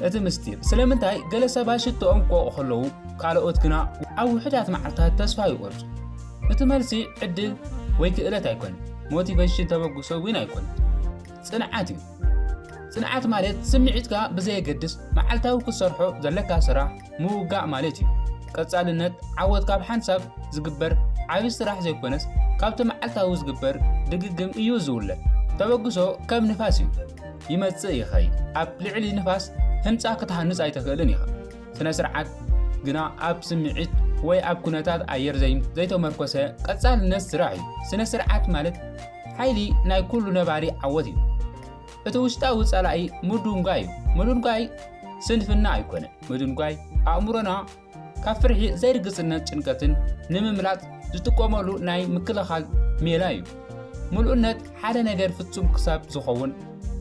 أتمستير سلامنتاي جلس باشتو أمكو خلو قالوا أتكنا أو حدث معرتها تسفى يورج أتمرسي عدل ويك إلا تايكون موتيفيشن تبغى وين يكون صناعات مالت سمعتك بزي قدس معلتها وكسرحو زلك سراح موقع مالتي قصالنت عوض كاب حنسب زغبر عاوي سراح زي كونس كابت معلتها وزغبر دغغم ايو زوله تبغسو كم نفاسي يمصي يخي اب لعلي نفاس هنصا كتحنص ايتخلن يخ سنه سرعات غنا اب سمعت ወይ ኣብ ኩነታት ኣየር ዘይተመርኮሰ ቀጻልነት ስራሕ እዩ ስነ ስርዓት ማለት ሓይሊ ናይ ኩሉ ነባሪ ዓወት እዩ እቲ ውሽጣዊ ጸላኢ ሙዱንጋይ ሙዱንጋይ ስንፍና ኣይኮነ ሙዱንጋይ ኣእምሮና ካብ ፍርሒ ዘይርግጽነት ጭንቀትን ንምምላጥ ዝጥቀመሉ ናይ ምክልኻል ሜላ እዩ ሙሉእነት ሓደ ነገር ፍጹም ክሳብ ዝኸውን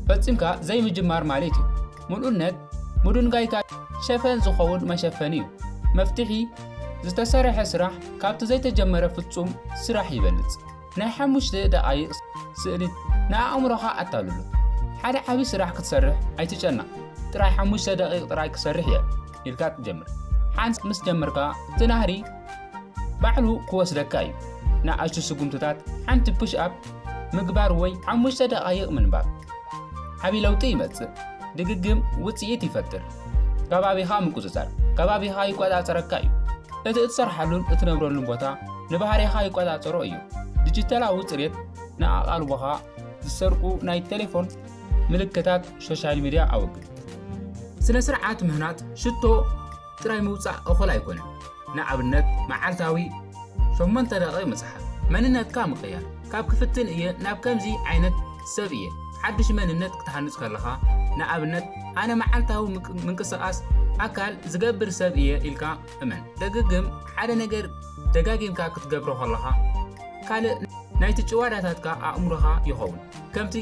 ፈጺምካ ዘይምጅማር ማለት እዩ ሙሉእነት ሙዱንጋይካ ሸፈን ዝኸውን መሸፈኒ እዩ መፍትሒ ዝተሰርሐ ስራሕ ካብቲ ዘይተጀመረ ፍጹም ስራሕ ይበልጽ ናይ 5 ደቂቕ ስእሊ ንኣእምሮኻ ኣታልሉ ሓደ ዓቢ ስራሕ ክትሰርሕ ኣይትጨነቕ ጥራይ 5 ደቂቕ ጥራይ ክሰርሕ እየ ኢልካ ትጀምር ሓንስ ምስ ጀመርካ ትናህሪ ባዕሉ ክወስደካ እዩ ንኣሽቱ ስጉምትታት ሓንቲ ፑሽ ኣፕ ምግባር ወይ 5 ደቂቕ ምንባብ ዓቢ ለውጢ ይመጽእ ድግግም ውጽኢት ይፈጥር ከባቢኻ ምቁጽጻር ከባቢኻ ይቆጻጸረካ እዩ እቲ እትሰርሓሉን እትነብረሉን ቦታ ንባህሪኻ ይቆጻጸሮ እዩ ዲጂታላዊ ጽሬት ንኣቓልቦኻ ዝሰርቁ ናይ ቴሌፎን ምልክታት ሶሻል ሚድያ ኣውግድ ስነ ስርዓት ምህናት ሽቶ ጥራይ ምውጻእ እኹል ኣይኮነን ንኣብነት መዓልታዊ 8 ደቂቕ ምጽሓፍ መንነትካ ምቕያር ካብ ክፍትን እየ ናብ ከምዚ ዓይነት ሰብ እየ ሓድሽ መንነት ክትሃንጽ ከለኻ ንኣብነት ኣነ መዓልታዊ ምንቅስቓስ ኣካል ዝገብር ሰብ እየ ኢልካ እመን ደጋግም ሓደ ነገር ደጋጊምካ ክትገብሮ ከለኻ ካልእ ናይቲ ጭዋዳታትካ ኣእምሮኻ ይኸውን ከምቲ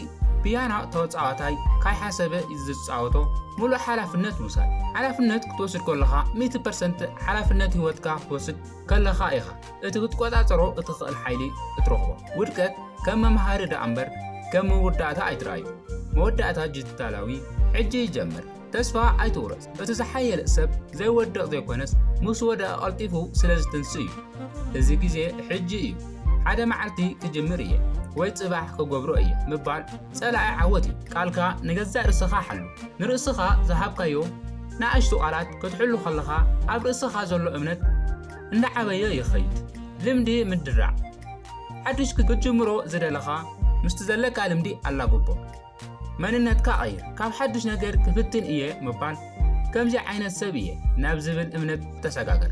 ፒያኖ ተወጻዋታይ ካይ ሓሰበ ዝጻወቶ ሙሉእ ሓላፍነት ምውሳድ ሓላፍነት ክትወስድ ከለኻ 100% ሓላፍነት ህይወትካ ክትወስድ ከለኻ ኢኻ እቲ ክትቆጻጸሮ እትኽእል ሓይሊ እትረኽቦ ውድቀት ከም መምሃሪ ዳእምበር ከም መወዳእታ ኣይትረኣዩ መወዳእታ ዲጂታላዊ ሕጂ ይጀምር ተስፋ ኣይትውረስ እቲ ዝሓየለ ሰብ ዘይወድቕ ዘይኮነስ ምስ ወደቐ ቀልጢፉ ስለ ዝትንስ እዩ እዚ ግዜ ሕጂ እዩ ሓደ መዓልቲ ክጅምር እየ ወይ ጽባሕ ክገብሮ እየ ምባል ጸላኢ ዓወት እዩ ቃልካ ንገዛእ ርእስኻ ሓሉ ንርእስኻ ዝሃብካዮ ንኣሽቱ ቃላት ክትሕሉ ከለኻ ኣብ ርእስኻ ዘሎ እምነት እንዳዓበየ ይኸይድ ልምዲ ምድራዕ ሓድሽ ክትጅምሮ ዝደለኻ ምስቲ ዘለካ ልምዲ ኣላጎቦ መንነትካ ቀይር ካብ ሓድሽ ነገር ክፍትን እየ ምባል ከምዚ ዓይነት ሰብ እየ ናብ ዝብል እምነት ተሰጋገር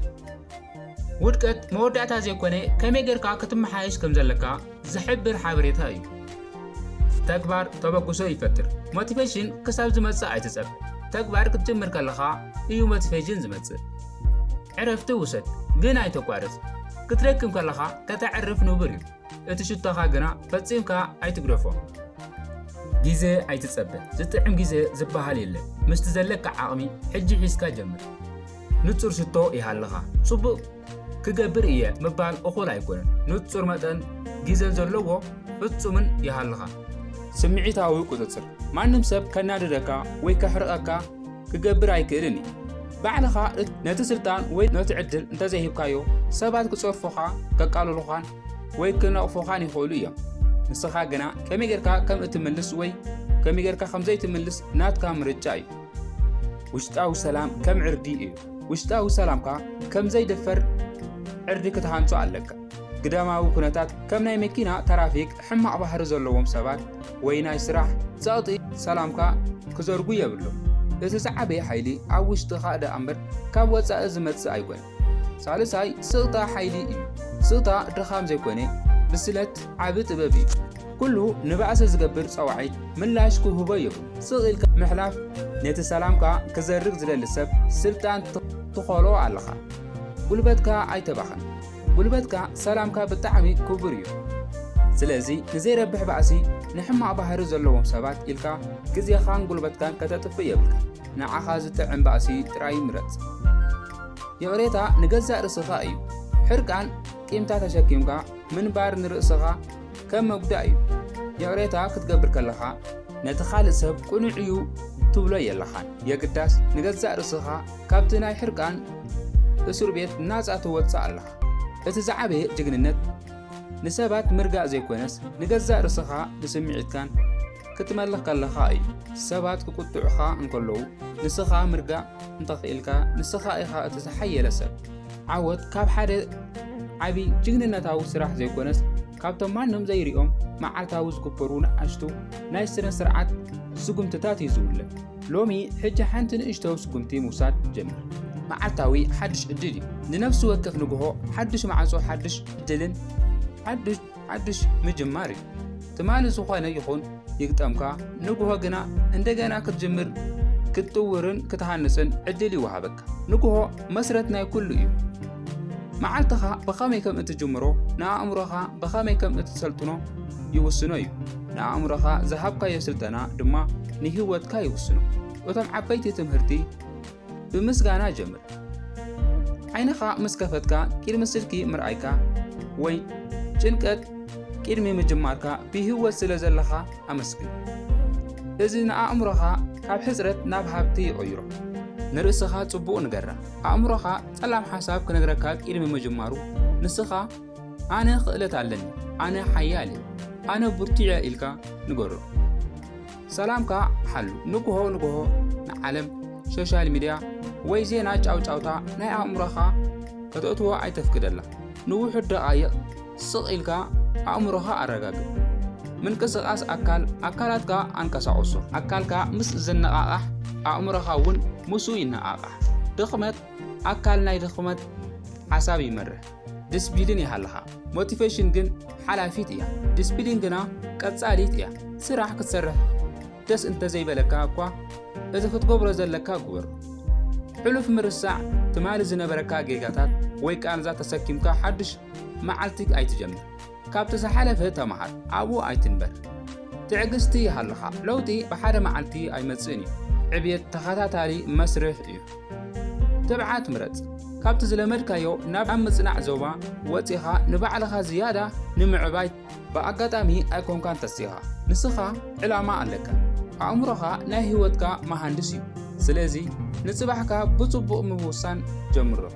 ውድቀት መወዳእታ ዘይኮነ ከመይ ጌርካ ክትመሓየሽ ከም ዘለካ ዝሕብር ሓበሬታ እዩ ተግባር ተበግሶ ይፈጥር ሞቲቬሽን ክሳብ ዝመጽእ ኣይትጸብ ተግባር ክትጅምር ከለኻ እዩ ሞቲቬሽን ዝመጽእ ዕረፍቲ ውሰድ ግን ኣይተቋርጽ ክትረክም ከለኻ ከተዕርፍ ንቡር እዩ እቲ ሽቶኻ ግና ፈጺምካ ኣይትግደፎ ጊዜ ኣይትጸብእ ዝጥዕም ጊዜ ዝበሃል የለን ምስቲ ዘለካ ዓቕሚ ሕጂ ሒዝካ ጀምር ንጹር ሽቶ ይሃለኻ ጽቡቕ ክገብር እየ ምባል እኹል ኣይኮነን ንጹር መጠን ጊዜን ዘለዎ ፍጹምን ይሃለኻ ስምዒታዊ ቁጽጽር ማንም ሰብ ከናድደካ ወይ ከሕርቐካ ክገብር ኣይክእልን ባዕልኻ ነቲ ስልጣን ወይ ነቲ ዕድል እንተዘይሂብካዮ ሰባት ክጸርፉኻ ከቃልሉኻን ወይ ክነቕፉኻን ይኽእሉ እዮም ንስኻ ግና ከመይ ጌርካ ከም እትምልስ ወይ ከመይ ጌርካ ከም ዘይትምልስ ናትካ ምርጫ እዩ ውሽጣዊ ሰላም ከም ዕርዲ እዩ ውሽጣዊ ሰላምካ ከም ዘይደፈር ዕርዲ ክትሃንጾ ኣለካ ግዳማዊ ኩነታት ከም ናይ መኪና ትራፊክ ሕማቕ ባህሪ ዘለዎም ሰባት ወይ ናይ ስራሕ ጸቕጢ ሰላምካ ክዘርጉ የብሎም እቲ ዝዓበየ ሓይሊ ኣብ ውሽጥኻ እምበር ካብ ወጻኢ ዝመጽእ ኣይኮነን ሳልሳይ ስቕታ ሓይሊ እዩ ስቕታ ድኻም ዘይኮነ ብስለት ዓቢ ጥበብ እዩ ኩሉ ንባእሰ ዝገብር ጸዋዒት ምላሽ ክህቦ ይኽእል ስቕ ኢልካ ምሕላፍ ነቲ ሰላምካ ክዘርግ ዝደሊ ሰብ ስልጣን ትኸሎ ኣለኻ ጉልበትካ ኣይተባኸን ጉልበትካ ሰላምካ ብጣዕሚ ክቡር እዩ ስለዚ ንዘይረብሕ ባእሲ ንሕማቕ ባህሪ ዘለዎም ሰባት ኢልካ ግዜኻን ጉልበትካን ከተጥፍእ የብልካ ንዓኻ ዝጥዕም ባእሲ ጥራይ ምረጽ የቕሬታ ንገዛእ ርእስኻ እዩ ሕርቃን ቂምታ ተሸኪምካ ምንባር ንርእስኻ ከም መጉዳእ እዩ የቕሬታ ክትገብር ከለኻ ነቲ ካልእ ሰብ ቁኑዕ እዩ تبلو يلخان يقداس نجزء رسخة كابتناي حرقان اسر بيت ناس اتوصى الله اتزعبه جغننت نسبات مرقا زي كونس نجزء رسخة لسمعت كان كتملخ كلخا اي سبات كقطعخا انكلو نسخة مرقا انتخيلكا نسخة ايخا اتزحي لسب عود كاب حدا عبي جغننتاو سراح زي كونس كابتن مانم زي ريوم معالتاو زكبرون اشتو نايسرن سرعات سقمتتات يزول لومي حجة حانتن اشتو سقمتي موساد جميل معالتاوي حدش ادلي لنفسه وكف نقوه حدش معازو حدش ادلن حدش مجماري تمالي سوخانا يخون يقتامكا نقوه قنا اندقانا كتجمر كتطورن كتهانسن ادلي وحابك نقوه مسرتنا كل ايو معالتها بخامي كم اتجمرو نا امرها بخامي كم اتسلطنو يوسنو ايو نا امرها زهابكا يسلطنا دما نهيوتكا يوسنو وتم عبايتي تمهرتي بمسغانا جمر عينخا مسكفتكا كير مسلكي مرأيكا وين جنكت كير مي مجماركا بهيوت سلازلخا امسكن ازينا امرها كاب حزرت ناب هابتي غيرو نرسخا صبو نغرا امرها سلام حساب كنغركا كير مي مجمارو نسخا انا خلت علني انا حيالي انا برتيع الكا نغرو سلامكا حلو نغو نعلم سوشيال ميديا ወይ ዜና ጫውጫውታ ናይ አእምሮኻ ከተእትዎ አይተፍቅደላ ንውሕ ደቃይቕ ስቕኢልካ አእምሮኻ አረጋግጥ ምንቅስቃስ አካላትካ አንቀሳቅሶ አካልካ ምስ ዝነቃቃሕ አእምሮኻ እውን ሙሱ ይነቃቃሕ ድኽመት አካል ናይ ድኽመት ሓሳብ ይመርሕ ዲስፕሊን ይሃልኻ ሞቲቬሽን ግን ሓላፊት እያ ዲስፕሊን ግና ቀጻሊት እያ ስራሕ ክትሰርሕ ደስ እንተ ዘይበለካ እኳ እዚ ክትገብሮ ዘለካ ግበር حلف مرسع تمال زنبركا جيجاتات ويكانزا تسكيمكا حدش معالتك اي تجمر كابت سحالفه تمحر ابو اي تنبر تعقستي هالخا لوتي بحاده معالتي اي مصني عبيت تخاتاتاري مسرح ايو تبعات مرت كابت زلمدكايو ناب امصنع زوبا وصيخا نبعلخا زياده نمعباي باغاطامي ايكون كان تسيخا نسخا علامه عليك امرها نا هيوتكا مهندسي سلازي نصبحكا بصبوق مبوسان جمرو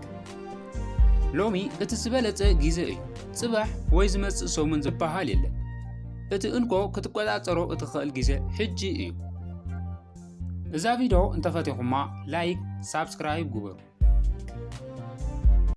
لومي اتسبلت غيزه صباح وي زمص سومن زبحال يله ات انكو كتقطاطرو اتخال غيزه حجي ايو اذا فيديو انت فاتيكما لايك سبسكرايب غبرو